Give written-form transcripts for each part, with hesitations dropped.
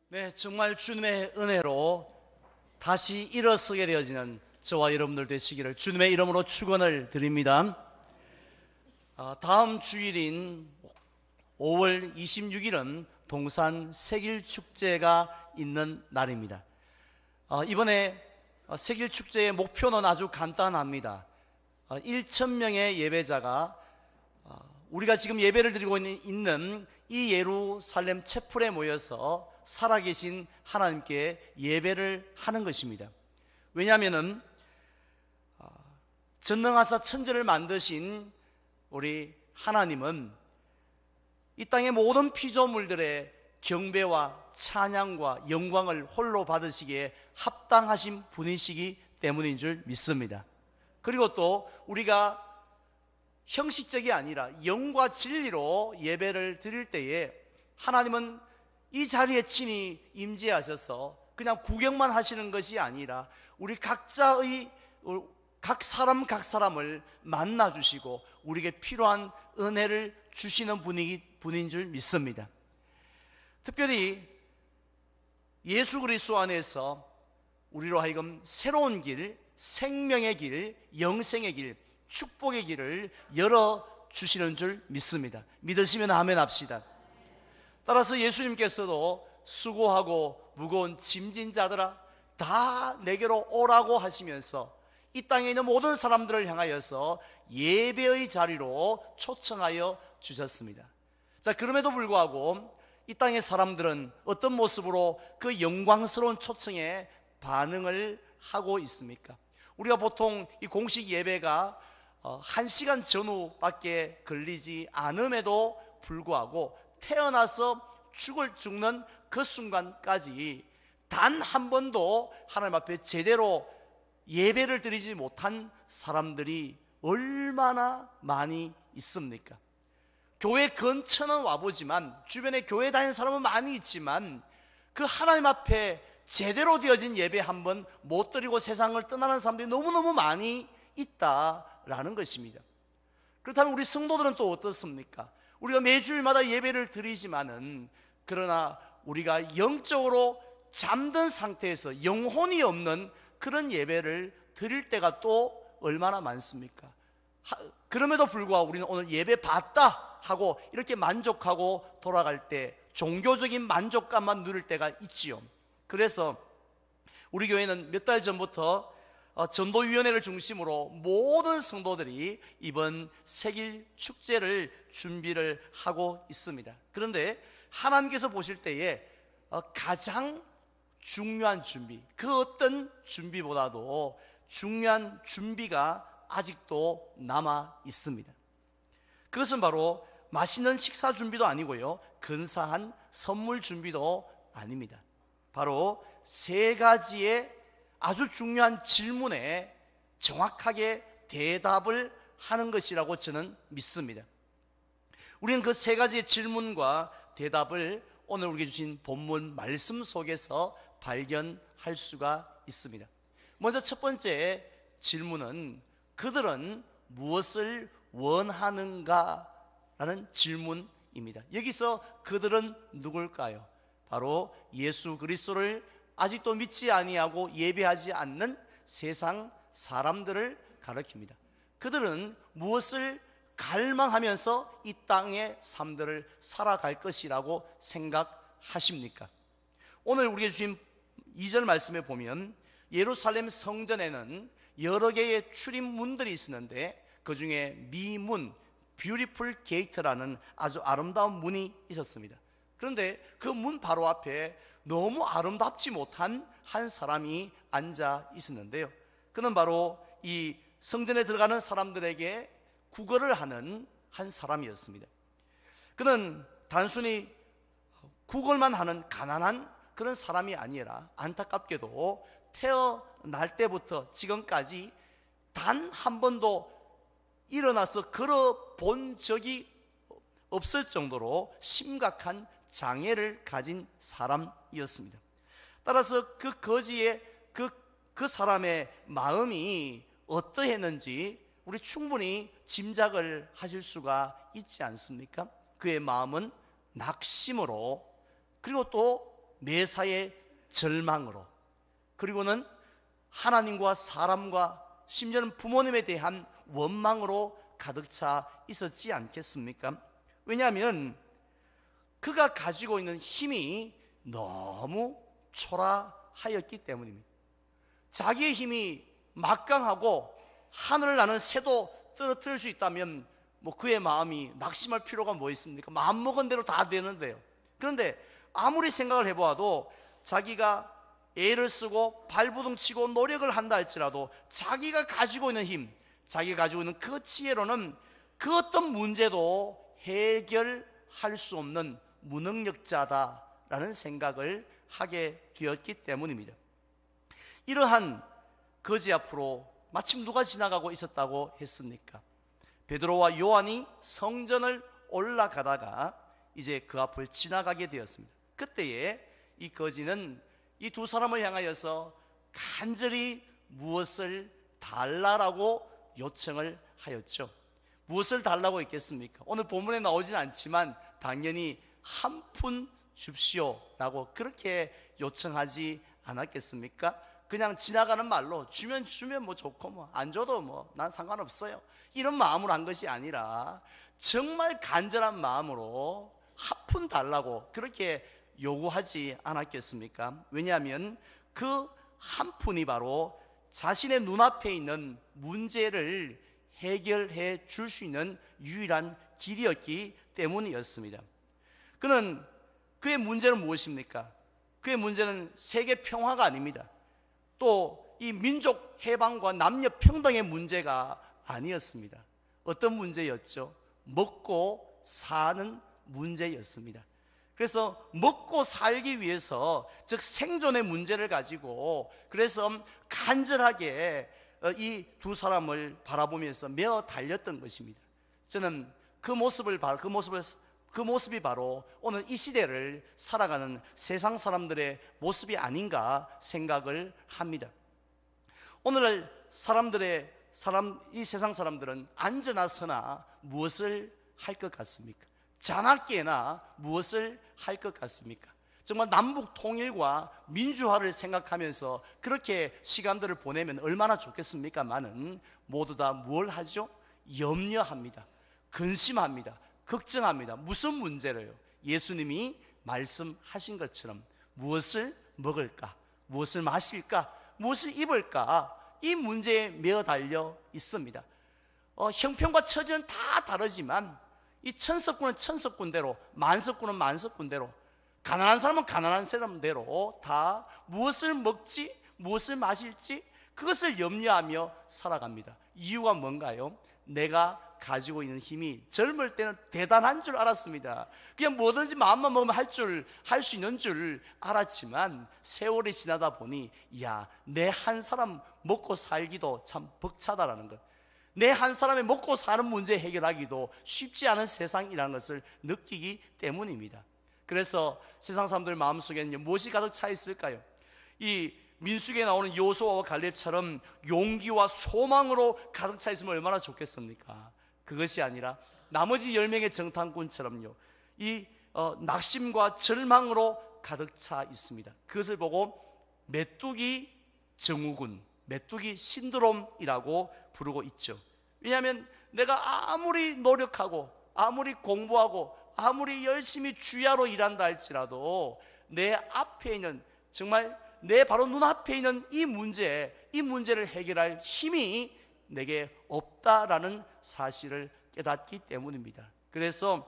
네, 정말 주님의 은혜로 다시 일어서게 되어지는 저와 여러분들 되시기를 주님의 이름으로 축원을 드립니다. 다음 주일인 5월 26일은 동산 세길축제가 있는 날입니다. 이번에 세길축제의 목표는 아주 간단합니다. 1,000명의 예배자가 우리가 지금 예배를 드리고 있는 이 예루살렘 채플에 모여서 살아계신 하나님께 예배를 하는 것입니다. 왜냐하면 전능하사 천지를 만드신 우리 하나님은 이 땅의 모든 피조물들의 경배와 찬양과 영광을 홀로 받으시기에 합당하신 분이시기 때문인 줄 믿습니다. 그리고 또 우리가 형식적이 아니라 영과 진리로 예배를 드릴 때에 하나님은 이 자리에 친히 임재하셔서 그냥 구경만 하시는 것이 아니라 우리 각자의 각 사람을 만나 주시고 우리에게 필요한 은혜를 주시는 분인 줄 믿습니다. 특별히 예수 그리스도 안에서 우리로 하여금 새로운 길, 생명의 길, 영생의 길, 축복의 길을 열어주시는 줄 믿습니다. 믿으시면 아멘 합시다. 따라서 예수님께서도 수고하고 무거운 짐진 자들아 다 내게로 오라고 하시면서 이 땅에 있는 모든 사람들을 향하여서 예배의 자리로 초청하여 주셨습니다. 자, 그럼에도 불구하고 이 땅의 사람들은 어떤 모습으로 그 영광스러운 초청에 반응을 하고 있습니까? 우리가 보통 이 공식 예배가 1시간 전후밖에 걸리지 않음에도 불구하고 태어나서 죽는 그 순간까지 단 한 번도 하나님 앞에 제대로 예배를 드리지 못한 사람들이 얼마나 많이 있습니까? 교회 근처는 와보지만 주변에 교회 다니는 사람은 많이 있지만 그 하나님 앞에 제대로 되어진 예배 한 번 못 드리고 세상을 떠나는 사람들이 너무너무 많이 있다라는 것입니다. 그렇다면 우리 성도들은 또 어떻습니까? 우리가 매주일마다 예배를 드리지만은 그러나 우리가 영적으로 잠든 상태에서 영혼이 없는 그런 예배를 드릴 때가 또 얼마나 많습니까? 그럼에도 불구하고 우리는 오늘 예배 받다 하고 이렇게 만족하고 돌아갈 때 종교적인 만족감만 누릴 때가 있지요. 그래서 우리 교회는 몇 달 전부터 전도위원회를 중심으로 모든 성도들이 이번 세길 축제를 준비를 하고 있습니다. 그런데 하나님께서 보실 때에 가장 중요한 준비, 그 어떤 준비보다도 중요한 준비가 아직도 남아 있습니다. 그것은 바로 맛있는 식사 준비도 아니고요, 근사한 선물 준비도 아닙니다. 바로 세 가지의 아주 중요한 질문에 정확하게 대답을 하는 것이라고 저는 믿습니다. 우리는 그 세 가지의 질문과 대답을 오늘 우리에게 주신 본문 말씀 속에서 발견할 수가 있습니다. 먼저 첫 번째 질문은 그들은 무엇을 원하는가? 라는 질문입니다. 여기서 그들은 누굴까요? 바로 예수 그리스도를 아직도 믿지 아니하고 예배하지 않는 세상 사람들을 가리킵니다. 그들은 무엇을 갈망하면서 이 땅의 삶들을 살아갈 것이라고 생각하십니까? 오늘 우리에게 주신 2절 말씀에 보면 예루살렘 성전에는 여러 개의 출입문들이 있었는데 그 중에 미문, 뷰티풀 게이트라는 아주 아름다운 문이 있었습니다. 그런데 그 문 바로 앞에 너무 아름답지 못한 한 사람이 앉아 있었는데요, 그는 바로 이 성전에 들어가는 사람들에게 구걸을 하는 한 사람이었습니다. 그는 단순히 구걸만 하는 가난한 그런 사람이 아니라 안타깝게도 태어날 때부터 지금까지 단 한 번도 일어나서 걸어본 적이 없을 정도로 심각한 장애를 가진 사람이었습니다. 따라서 그 거지의 그 사람의 마음이 어떠했는지 우리 충분히 짐작을 하실 수가 있지 않습니까? 그의 마음은 낙심으로, 그리고 또 매사에 절망으로, 그리고는 하나님과 사람과 심지어는 부모님에 대한 원망으로 가득 차 있었지 않겠습니까? 왜냐하면 그가 가지고 있는 힘이 너무 초라하였기 때문입니다. 자기의 힘이 막강하고 하늘을 나는 새도 떨어뜨릴 수 있다면 그의 마음이 낙심할 필요가 뭐 있습니까? 마음먹은 대로 다 되는데요. 그런데 아무리 생각을 해보아도 자기가 애를 쓰고 발부둥치고 노력을 한다 할지라도 자기가 가지고 있는 힘, 자기가 가지고 있는 그 지혜로는 그 어떤 문제도 해결할 수 없는 무능력자다라는 생각을 하게 되었기 때문입니다. 이러한 거지 앞으로 마침 누가 지나가고 있었다고 했습니까? 베드로와 요한이 성전을 올라가다가 이제 그 앞을 지나가게 되었습니다. 그때에 이 거지는 이 두 사람을 향하여서 간절히 무엇을 달라라고 요청을 하였죠. 무엇을 달라고 했겠습니까? 오늘 본문에 나오지는 않지만 당연히 한 푼 줍시오라고 그렇게 요청하지 않았겠습니까? 그냥 지나가는 말로 주면 뭐 좋고 안 줘도 난 상관없어요, 이런 마음으로 한 것이 아니라 정말 간절한 마음으로 한 푼 달라고 그렇게 요구하지 않았겠습니까? 왜냐하면 그 한 푼이 바로 자신의 눈앞에 있는 문제를 해결해 줄 수 있는 유일한 길이었기 때문이었습니다. 그의 문제는 무엇입니까? 그의 문제는 세계 평화가 아닙니다. 또 이 민족 해방과 남녀 평등의 문제가 아니었습니다. 어떤 문제였죠? 먹고 사는 문제였습니다. 그래서 먹고 살기 위해서, 즉 생존의 문제를 가지고 그래서 간절하게 이 두 사람을 바라보면서 메어 달렸던 것입니다. 저는 그 모습이 바로 오늘 이 시대를 살아가는 세상 사람들의 모습이 아닌가 생각을 합니다. 오늘날 이 세상 사람들은 앉으나 서나 무엇을 할 것 같습니까? 자나깨나 무엇을 할 것 같습니까? 정말 남북 통일과 민주화를 생각하면서 그렇게 시간들을 보내면 얼마나 좋겠습니까마는 모두 다 뭘 하죠? 염려합니다. 근심합니다. 걱정합니다. 무슨 문제로요? 예수님이 말씀하신 것처럼 무엇을 먹을까? 무엇을 마실까? 무엇을 입을까? 이 문제에 매어 달려 있습니다. 형편과 처지는 다 다르지만 이 천석군은 천석군대로, 만석군은 만석군대로, 가난한 사람은 가난한 사람대로 다 무엇을 먹지, 무엇을 마실지 그것을 염려하며 살아갑니다. 이유가 뭔가요? 내가 가지고 있는 힘이 젊을 때는 대단한 줄 알았습니다. 그냥 뭐든지 마음만 먹으면 할 수 있는 줄 알았지만 세월이 지나다 보니 내 한 사람 먹고 살기도 참 벅차다라는 것, 내 한 사람의 먹고 사는 문제 해결하기도 쉽지 않은 세상이라는 것을 느끼기 때문입니다. 그래서 세상 사람들 마음속에는 무엇이 가득 차 있을까요? 이 민수기에 나오는 여호수아와 갈렙처럼 용기와 소망으로 가득 차 있으면 얼마나 좋겠습니까? 그것이 아니라 나머지 10명의 정탐꾼처럼요, 이 낙심과 절망으로 가득 차 있습니다. 그것을 보고 메뚜기 증후군, 메뚜기 신드롬이라고 부르고 있죠. 왜냐하면 내가 아무리 노력하고 아무리 공부하고 아무리 열심히 주야로 일한다 할지라도 내 앞에 있는, 정말 내 바로 눈앞에 있는 이 문제를 해결할 힘이 내게 없다라는 사실을 깨닫기 때문입니다. 그래서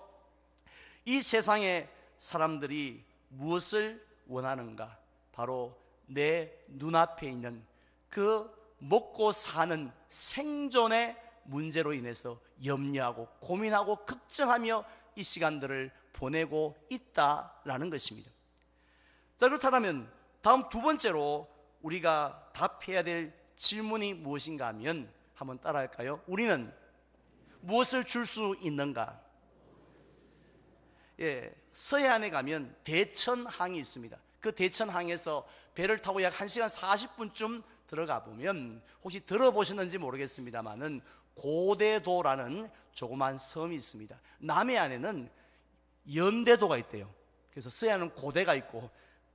이 세상의 사람들이 무엇을 원하는가? 바로 내 눈앞에 있는 그 먹고 사는 생존의 문제로 인해서 염려하고 고민하고 걱정하며 이 시간들을 보내고 있다라는 것입니다. 자, 그렇다면 다음 두 번째로 우리가 답해야 될 질문이 무엇인가 하면 한번 따라할까요? 우리는 무엇을 줄 수 있는가? 서해안에 가면 대천항이 있습니다. 그 대천항에서 배를 타고 약 1시간 40분쯤 들어가 보면 혹시 들어보셨는지 모르겠습니다만은 고대도라는 조그만 섬이 있습니다. 남해안에는 연대도가 있대요. 그래서 서해안은 고대가 있고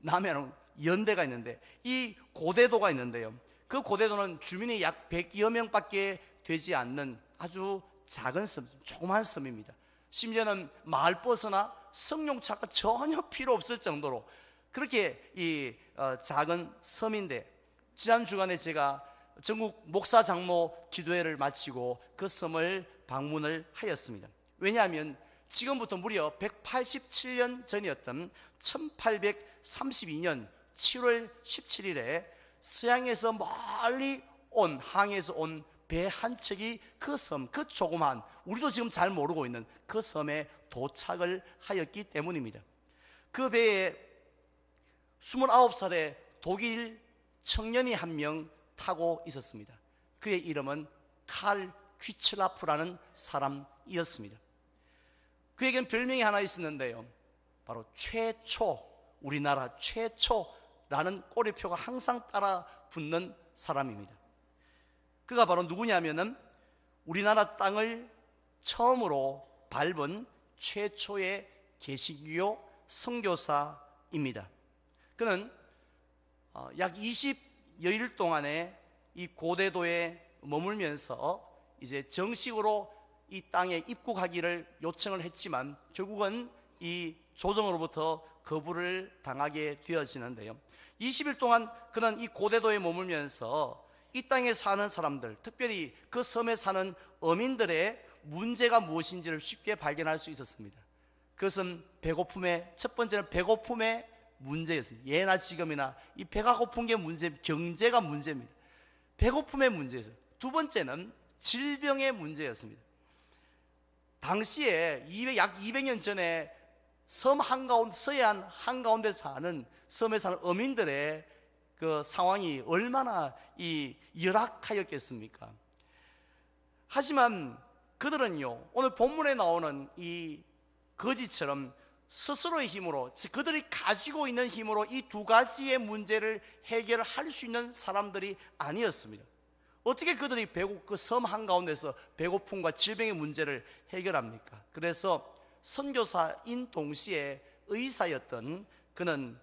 남해안은 연대가 있는데 이 고대도가 있는데요. 그 고대도는 주민이 약 100여 명밖에 되지 않는 아주 작은 섬, 조그만 섬입니다. 심지어는 마을버스나 승용차가 전혀 필요 없을 정도로 그렇게 작은 섬인데, 지난 주간에 제가 전국 목사 장로 기도회를 마치고 그 섬을 방문을 하였습니다. 왜냐하면 지금부터 무려 187년 전이었던 1832년 7월 17일에 서양에서 멀리 온, 항해에서 온 배 한 척이 그 섬, 그 조그만, 우리도 지금 잘 모르고 있는 그 섬에 도착을 하였기 때문입니다. 그 배에 29살의 독일 청년이 한 명 타고 있었습니다. 그의 이름은 칼 퀴츠라프라는 사람이었습니다. 그에겐 별명이 하나 있었는데요, 바로 최초, 우리나라 최초라는 꼬리표가 항상 따라 붙는 사람입니다. 그가 바로 누구냐면은 우리나라 땅을 처음으로 밟은 최초의 개신교 선교사입니다. 그는 약 20여일 동안의 이 고대도에 머물면서 이제 정식으로 이 땅에 입국하기를 요청을 했지만 결국은 이 조정으로부터 거부를 당하게 되어지는데요. 20일 동안 그는 이 고대도에 머물면서 이 땅에 사는 사람들, 특별히 그 섬에 사는 어민들의 문제가 무엇인지를 쉽게 발견할 수 있었습니다. 그것은 첫 번째는 배고픔의 문제였습니다. 예나 지금이나 이 배가 고픈 게 문제, 경제가 문제입니다. 배고픔의 문제였어요. 두 번째는 질병의 문제였습니다. 당시에 약 200년 전에 섬 한가운데, 서해안 한가운데 사는 섬에 사는 어민들의 그 상황이 얼마나 열악하였겠습니까? 하지만 그들은요, 오늘 본문에 나오는 이 거지처럼 스스로의 힘으로, 그들이 가지고 있는 힘으로 이 두 가지의 문제를 해결할 수 있는 사람들이 아니었습니다. 어떻게 그들이 그 섬 한가운데서 배고픔과 질병의 문제를 해결합니까? 그래서 선교사인 동시에 의사였던 그는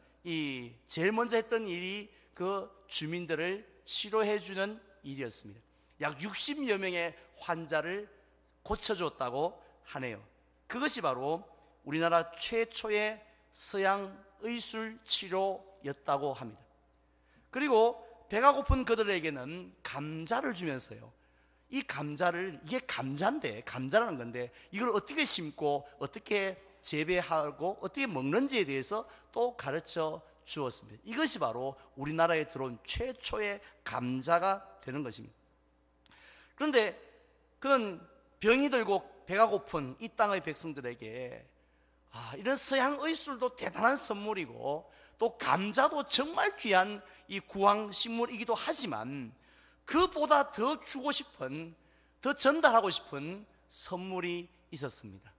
제일 먼저 했던 일이 그 주민들을 치료해주는 일이었습니다. 약 60여 명의 환자를 고쳐줬다고 하네요. 그것이 바로 우리나라 최초의 서양 의술 치료였다고 합니다. 그리고 배가 고픈 그들에게는 감자를 주면서요, 이 감자를, 이게 감자인데, 감자라는 건데 이걸 어떻게 심고 어떻게 재배하고 어떻게 먹는지에 대해서 또 가르쳐 주었습니다. 이것이 바로 우리나라에 들어온 최초의 감자가 되는 것입니다. 그런데 그는 병이 들고 배가 고픈 이 땅의 백성들에게 이런 서양 의술도 대단한 선물이고 또 감자도 정말 귀한 이 구황식물이기도 하지만 그보다 더 주고 싶은, 더 전달하고 싶은 선물이 있었습니다.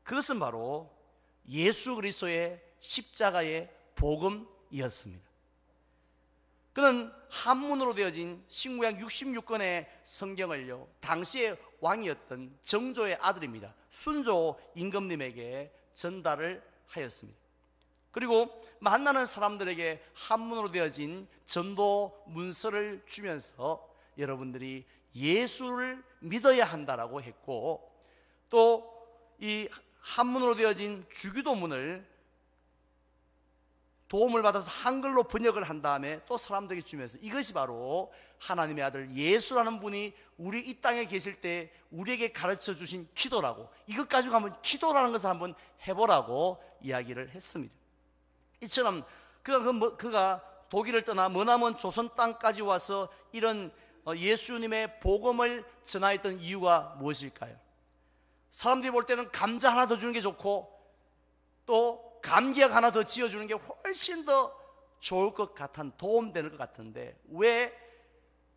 그것은 바로 예수 그리스도의 십자가의 복음이었습니다. 그는 한문으로 되어진 신구약 66권의 성경을요, 당시의 왕이었던 정조의 아들입니다. 순조 임금님에게 전달을 하였습니다. 그리고 만나는 사람들에게 한문으로 되어진 전도 문서를 주면서 여러분들이 예수를 믿어야 한다라고 했고, 또 이 한문으로 되어진 주기도문을 도움을 받아서 한글로 번역을 한 다음에 또 사람들에게 주면서 이것이 바로 하나님의 아들 예수라는 분이 우리 이 땅에 계실 때 우리에게 가르쳐 주신 기도라고, 이것 가지고 한번 기도라는 것을 한번 해보라고 이야기를 했습니다. 이처럼 그가 독일을 떠나 머나먼 조선 땅까지 와서 이런 예수님의 복음을 전하였던 이유가 무엇일까요? 사람들이 볼 때는 감자 하나 더 주는 게 좋고 또 감기약 하나 더 지어주는 게 훨씬 더 좋을 것 같은, 도움되는 것 같은데 왜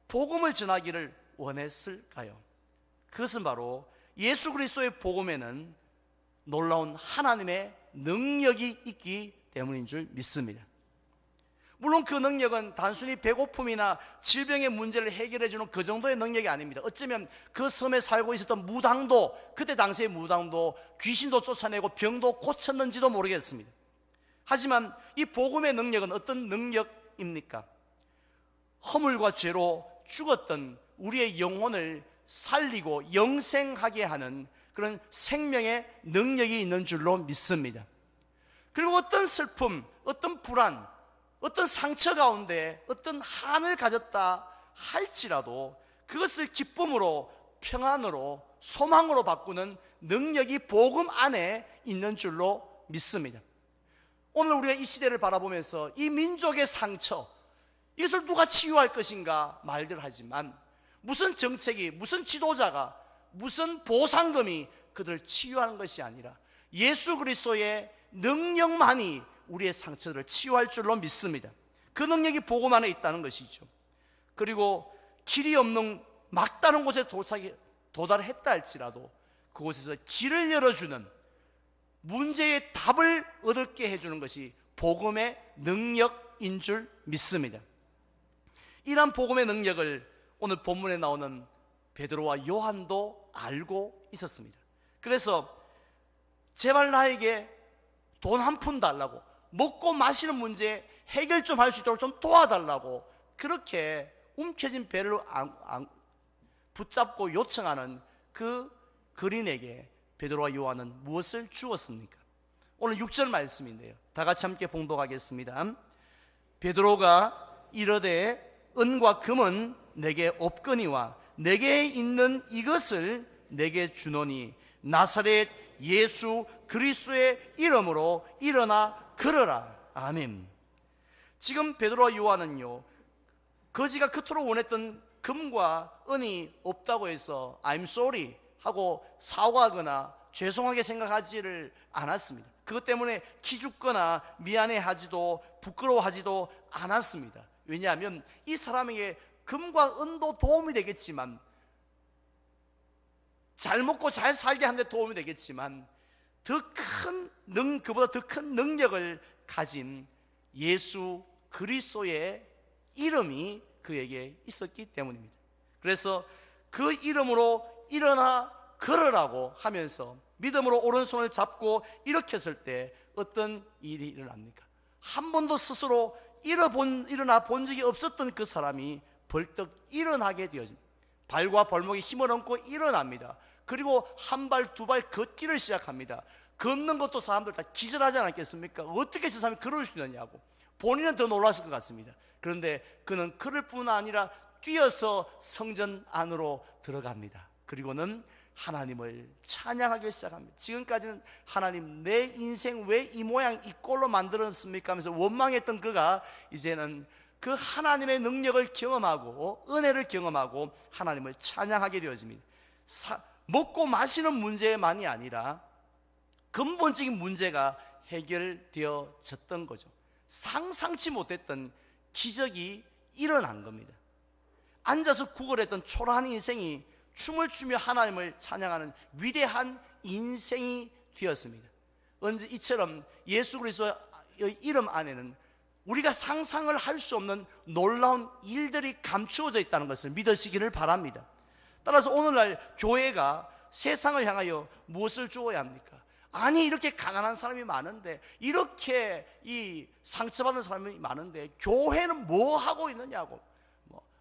복음을 전하기를 원했을까요? 그것은 바로 예수 그리스도의 복음에는 놀라운 하나님의 능력이 있기 때문인 줄 믿습니다. 물론 그 능력은 단순히 배고픔이나 질병의 문제를 해결해주는 그 정도의 능력이 아닙니다. 어쩌면 그 섬에 살고 있었던 무당도, 그때 당시의 무당도 귀신도 쫓아내고 병도 고쳤는지도 모르겠습니다. 하지만 이 복음의 능력은 어떤 능력입니까? 허물과 죄로 죽었던 우리의 영혼을 살리고 영생하게 하는 그런 생명의 능력이 있는 줄로 믿습니다. 그리고 어떤 슬픔, 어떤 불안, 어떤 상처 가운데 어떤 한을 가졌다 할지라도 그것을 기쁨으로, 평안으로, 소망으로 바꾸는 능력이 복음 안에 있는 줄로 믿습니다. 오늘 우리가 이 시대를 바라보면서 이 민족의 상처, 이것을 누가 치유할 것인가 말들 하지만 무슨 정책이, 무슨 지도자가, 무슨 보상금이 그들을 치유하는 것이 아니라 예수 그리스도의 능력만이 우리의 상처를 치유할 줄로 믿습니다. 그 능력이 복음 안에 있다는 것이죠. 그리고 길이 없는 막다른 곳에 도달했다 할지라도 그곳에서 길을 열어주는, 문제의 답을 얻게 해주는 것이 복음의 능력인 줄 믿습니다. 이러한 복음의 능력을 오늘 본문에 나오는 베드로와 요한도 알고 있었습니다. 그래서 제발 나에게 돈 한 푼 달라고, 먹고 마시는 문제 해결 좀 할 수 있도록 좀 도와달라고 그렇게 움켜진 배를 붙잡고 요청하는 그 그린에게 베드로와 요한은 무엇을 주었습니까? 오늘 6절 말씀인데요, 다 같이 함께 봉독하겠습니다. 베드로가 이르되 은과 금은 내게 없거니와 내게 있는 이것을 내게 주노니 나사렛 예수 그리스도의 이름으로 일어나 걸어라. 아멘. 지금 베드로와 요한은요, 거지가 그토록 원했던 금과 은이 없다고 해서 I'm sorry 하고 사과하거나 죄송하게 생각하지를 않았습니다. 그것 때문에 기죽거나 미안해하지도 부끄러워하지도 않았습니다. 왜냐하면 이 사람에게 금과 은도 도움이 되겠지만, 잘 먹고 잘 살게 하는 데 도움이 되겠지만 그보다 더 큰 능력을 가진 예수 그리스도의 이름이 그에게 있었기 때문입니다. 그래서 그 이름으로 일어나 걸으라고 하면서 믿음으로 오른손을 잡고 일으켰을 때 어떤 일이 일어납니까? 한 번도 스스로 일어나 본 적이 없었던 그 사람이 벌떡 일어나게 되어집니다. 발과 발목에 힘을 얻고 일어납니다. 그리고 한 발, 두 발 걷기를 시작합니다. 걷는 것도 사람들 다 기절하지 않았겠습니까? 어떻게 저 사람이 걸을 수 있느냐고 본인은 더 놀랐을 것 같습니다. 그런데 그는 걸을 뿐 아니라 뛰어서 성전 안으로 들어갑니다. 그리고는 하나님을 찬양하기 시작합니다. 지금까지는 하나님, 내 인생 왜 이 모양 이 꼴로 만들었습니까 하면서 원망했던 그가 이제는 그 하나님의 능력을 경험하고 은혜를 경험하고 하나님을 찬양하게 되어집니다. 먹고 마시는 문제만이 아니라 근본적인 문제가 해결되어졌던 거죠. 상상치 못했던 기적이 일어난 겁니다. 앉아서 구걸했던 초라한 인생이 춤을 추며 하나님을 찬양하는 위대한 인생이 되었습니다. 언제 이처럼 예수 그리스도의 이름 안에는 우리가 상상을 할 수 없는 놀라운 일들이 감추어져 있다는 것을 믿으시기를 바랍니다. 따라서 오늘날 교회가 세상을 향하여 무엇을 주어야 합니까? 아니, 이렇게 가난한 사람이 많은데, 이렇게 이 상처받은 사람이 많은데 교회는 뭐 하고 있느냐고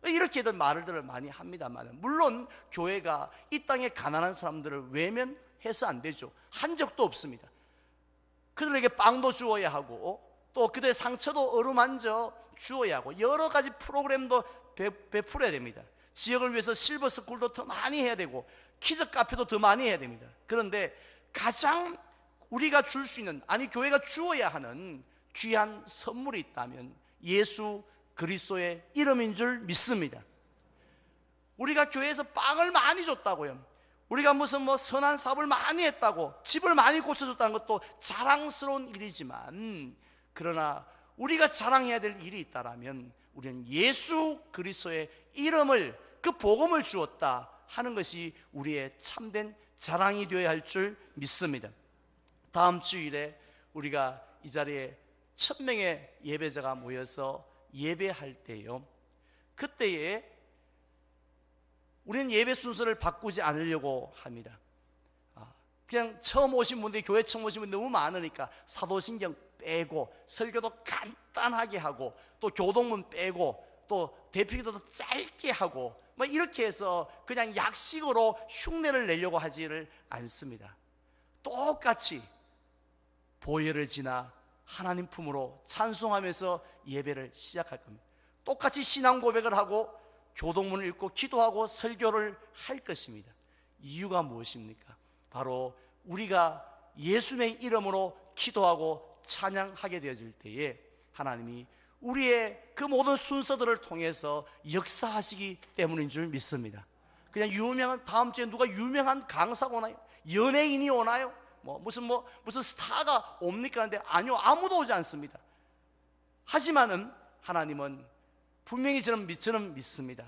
이렇게들 말들을 많이 합니다만, 물론 교회가 이 땅의 가난한 사람들을 외면해서 안 되죠. 한 적도 없습니다. 그들에게 빵도 주어야 하고 또 그들의 상처도 어루만져 주어야 하고 여러 가지 프로그램도 베풀어야 됩니다. 지역을 위해서 실버스쿨도 더 많이 해야 되고 키즈 카페도 더 많이 해야 됩니다. 그런데 가장 우리가 줄 수 있는, 아니 교회가 주어야 하는 귀한 선물이 있다면 예수 그리스도의 이름인 줄 믿습니다. 우리가 교회에서 빵을 많이 줬다고요, 우리가 무슨 선한 사업을 많이 했다고, 집을 많이 고쳐줬다는 것도 자랑스러운 일이지만, 그러나 우리가 자랑해야 될 일이 있다라면 우리는 예수 그리스도의 이름을, 그 복음을 주었다 하는 것이 우리의 참된 자랑이 되어야 할 줄 믿습니다. 다음 주일에 우리가 이 자리에 1000명의 예배자가 모여서 예배할 때요, 그때에 우리는 예배 순서를 바꾸지 않으려고 합니다. 그냥 처음 오신 분들이, 교회 처음 오신 분들이 너무 많으니까 사도신경 빼고 설교도 간단하게 하고 또 교동문 빼고 또 대표기도도 짧게 하고 뭐 이렇게 해서 그냥 약식으로 흉내를 내려고 하지를 않습니다. 똑같이 보혈을 지나 하나님 품으로 찬송하면서 예배를 시작할 겁니다. 똑같이 신앙 고백을 하고 교동문을 읽고 기도하고 설교를 할 것입니다. 이유가 무엇입니까? 바로 우리가 예수님의 이름으로 기도하고 찬양하게 되어질 때에 하나님이 우리의 그 모든 순서들을 통해서 역사하시기 때문인 줄 믿습니다. 그냥 유명한, 다음 주에 누가 유명한 강사가 오나요? 연예인이 오나요? 무슨 스타가 옵니까? 근데 아니요, 아무도 오지 않습니다. 하지만은 하나님은 분명히 저는 믿습니다.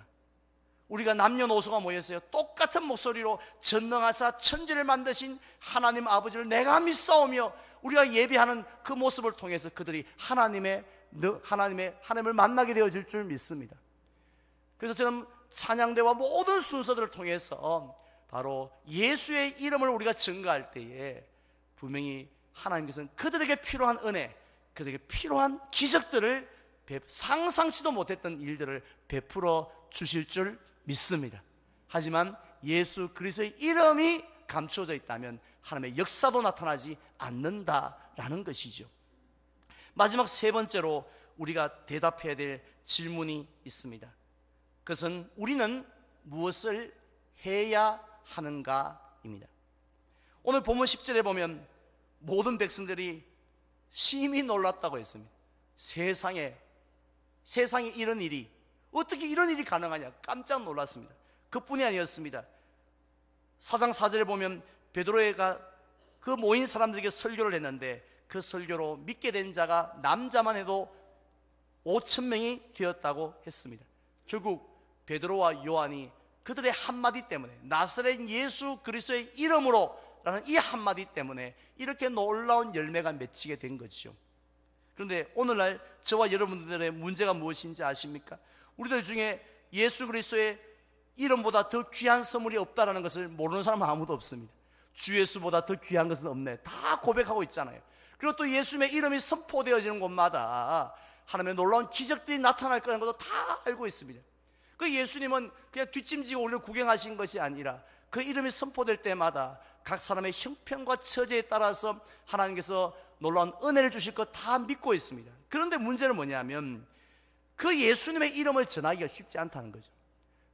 우리가 남녀노소가 모였어요. 똑같은 목소리로 전능하사 천지를 만드신 하나님 아버지를 내가 믿사오며 우리가 예배하는 그 모습을 통해서 그들이 하나님을 만나게 되어질 줄 믿습니다. 그래서 저는 찬양대와 모든 순서들을 통해서 바로 예수의 이름을 우리가 증거할 때에 분명히 하나님께서는 그들에게 필요한 은혜, 그들에게 필요한 기적들을 상상치도 못했던 일들을 베풀어 주실 줄 믿습니다. 하지만 예수 그리스도의 이름이 감추어져 있다면 하나님의 역사도 나타나지 않는다라는 것이죠. 마지막 세 번째로 우리가 대답해야 될 질문이 있습니다. 그것은 우리는 무엇을 해야 하는가입니다. 오늘 본문 10절에 보면 모든 백성들이 심히 놀랐다고 했습니다. 세상에 이런 일이, 어떻게 이런 일이 가능하냐, 깜짝 놀랐습니다. 그뿐이 아니었습니다. 4장 4절에 보면 베드로가 그 모인 사람들에게 설교를 했는데 그 설교로 믿게 된 자가 남자만 해도 5,000명이 되었다고 했습니다. 결국 베드로와 요한이 그들의 한마디 때문에, 나사렛 예수 그리스도의 이름으로 라는 이 한마디 때문에 이렇게 놀라운 열매가 맺히게 된 거죠. 그런데 오늘날 저와 여러분들의 문제가 무엇인지 아십니까? 우리들 중에 예수 그리스도의 이름보다 더 귀한 선물이 없다는 것을 모르는 사람은 아무도 없습니다. 주 예수보다 더 귀한 것은 없네, 다 고백하고 있잖아요. 그리고 또 예수님의 이름이 선포되어지는 곳마다 하나님의 놀라운 기적들이 나타날 거라는 것도 다 알고 있습니다. 그 예수님은 그냥 뒷짐지고 우리를 구경하신 것이 아니라 그 이름이 선포될 때마다 각 사람의 형편과 처지에 따라서 하나님께서 놀라운 은혜를 주실 것 다 믿고 있습니다. 그런데 문제는 뭐냐면 그 예수님의 이름을 전하기가 쉽지 않다는 거죠.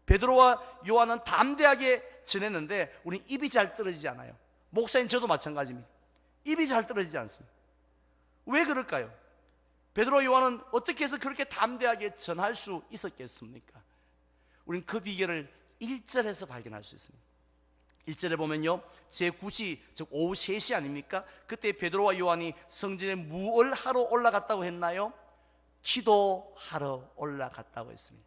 베드로와 요한은 담대하게 전했는데 우리는 입이 잘 떨어지지 않아요. 목사님 저도 마찬가지입니다. 입이 잘 떨어지지 않습니다. 왜 그럴까요? 베드로와 요한은 어떻게 해서 그렇게 담대하게 전할 수 있었겠습니까? 우리는 그 비결을 1절에서 발견할 수 있습니다. 1절에 보면요, 제9시 즉 오후 3시 아닙니까? 그때 베드로와 요한이 성전에 무엇을 하러 올라갔다고 했나요? 기도하러 올라갔다고 했습니다.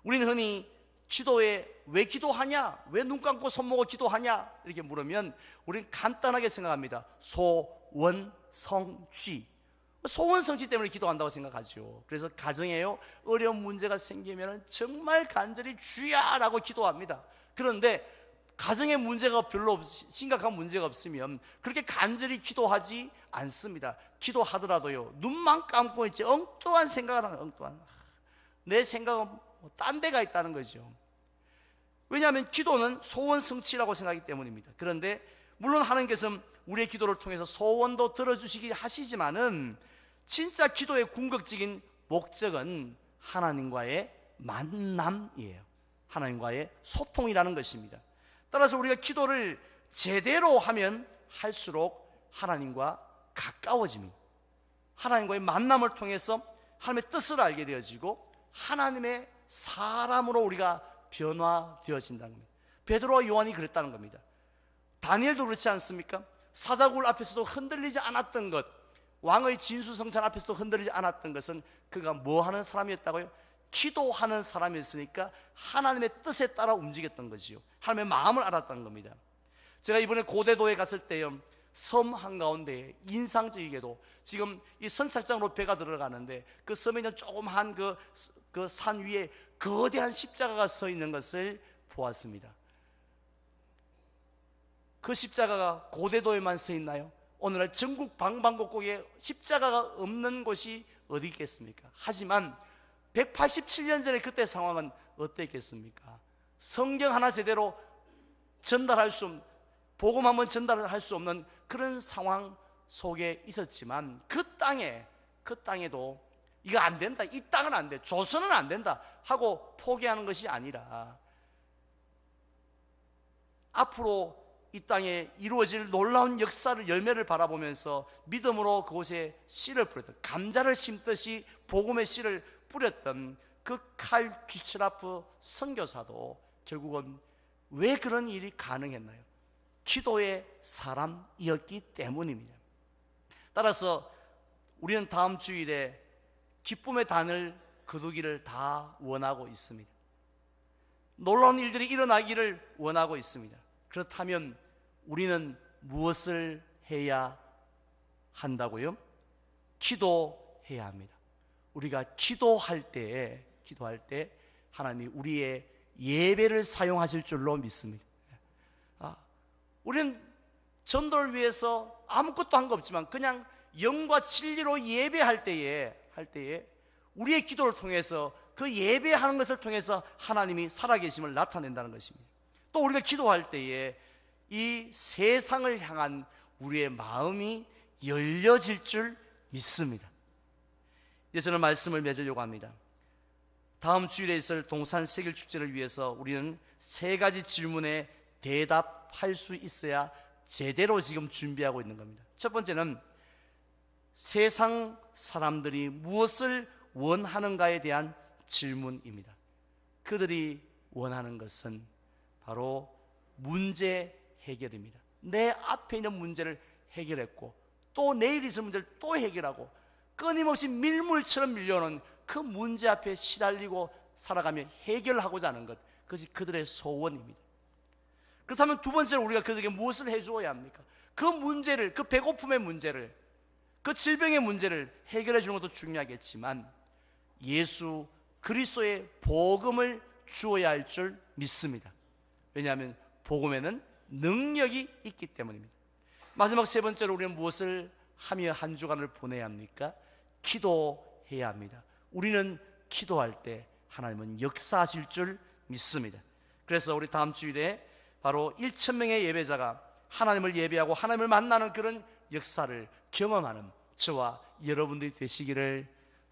우리는 흔히 기도에 왜 기도하냐? 왜 눈 감고 손 모고 기도하냐? 이렇게 물으면 우리는 간단하게 생각합니다. 소원성취. 소원성취 때문에 기도한다고 생각하죠. 그래서 가정에요, 어려운 문제가 생기면 정말 간절히 주야라고 기도합니다. 그런데 가정에 문제가 별로 심각한 문제가 없으면 그렇게 간절히 기도하지 않습니다. 기도하더라도요, 눈만 감고 있지 엉뚱한 생각을 하는, 엉뚱한, 내 생각은 딴 데가 있다는 거죠. 왜냐하면 기도는 소원 성취라고 생각하기 때문입니다. 그런데 물론 하나님께서는 우리의 기도를 통해서 소원도 들어주시기 하시지만은 진짜 기도의 궁극적인 목적은 하나님과의 만남이에요. 하나님과의 소통이라는 것입니다. 따라서 우리가 기도를 제대로 하면 할수록 하나님과 가까워집니다. 하나님과의 만남을 통해서 하나님의 뜻을 알게 되어지고 하나님의 사람으로 우리가 변화되어진다는 겁니다. 베드로와 요한이 그랬다는 겁니다. 다니엘도 그렇지 않습니까? 사자굴 앞에서도 흔들리지 않았던 것, 왕의 진수성찬 앞에서도 흔들리지 않았던 것은 그가 뭐 하는 사람이었다고요? 기도하는 사람이었으니까 하나님의 뜻에 따라 움직였던 거지요. 하나님의 마음을 알았다는 겁니다. 제가 이번에 고대도에 갔을 때요, 섬 한가운데 인상적이게도 지금 이 선착장으로 배가 들어가는데 그 섬에 있는 조그만 그 산 위에 거대한 십자가가 서 있는 것을 보았습니다. 그 십자가가 고대도에만 서 있나요? 오늘날 전국 방방곡곡에 십자가가 없는 곳이 어디 있겠습니까? 하지만 187년 전에 그때 상황은 어땠겠습니까? 성경 하나 제대로 전달할 수 없는, 복음 한번 전달할 수 없는 그런 상황 속에 있었지만 그 땅에도 이거 안 된다, 이 땅은 안 돼, 조선은 안 된다 하고 포기하는 것이 아니라 앞으로 이 땅에 이루어질 놀라운 역사를, 열매를 바라보면서 믿음으로 그곳에 씨를 뿌렸던, 감자를 심듯이 복음의 씨를 뿌렸던 그 칼 쥐츠라프 선교사도 결국은 왜 그런 일이 가능했나요? 기도의 사람이었기 때문입니다. 따라서 우리는 다음 주일에 기쁨의 단을 거두기를 다 원하고 있습니다. 놀라운 일들이 일어나기를 원하고 있습니다. 그렇다면 우리는 무엇을 해야 한다고요? 기도해야 합니다. 우리가 기도할 때 하나님이 우리의 예배를 사용하실 줄로 믿습니다. 우리는 전도를 위해서 아무것도 한 거 없지만 그냥 영과 진리로 예배할 때에 우리의 기도를 통해서, 그 예배하는 것을 통해서 하나님이 살아계심을 나타낸다는 것입니다. 또 우리가 기도할 때에 이 세상을 향한 우리의 마음이 열려질 줄 믿습니다. 이제 저는 말씀을 맺으려고 합니다. 다음 주일에 있을 동산 세길축제를 위해서 우리는 세 가지 질문에 대답할 수 있어야 제대로 지금 준비하고 있는 겁니다. 첫 번째는 세상 사람들이 무엇을 원하는가에 대한 질문입니다. 그들이 원하는 것은 바로 문제 해결입니다. 내 앞에 있는 문제를 해결했고 또 내일 있을 문제를 또 해결하고 끊임없이 밀물처럼 밀려오는 그 문제 앞에 시달리고 살아가며 해결하고자 하는 것, 그것이 그들의 소원입니다. 그렇다면 두 번째로 우리가 그들에게 무엇을 해주어야 합니까? 그 문제를, 그 배고픔의 문제를, 그 질병의 문제를 해결해 주는 것도 중요하겠지만 예수 그리스도의 복음을 주어야 할 줄 믿습니다. 왜냐하면 복음에는 능력이 있기 때문입니다. 마지막 세 번째로 우리는 무엇을 하며 한 주간을 보내야 합니까? 기도해야 합니다. 우리는 기도할 때 하나님은 역사하실 줄 믿습니다. 그래서 우리 다음 주일에 바로 1,000명의 예배자가 하나님을 예배하고 하나님을 만나는 그런 역사를 경험하는 저와 여러분들이 되시기를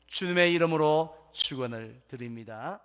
주님의 이름으로 축원을 드립니다.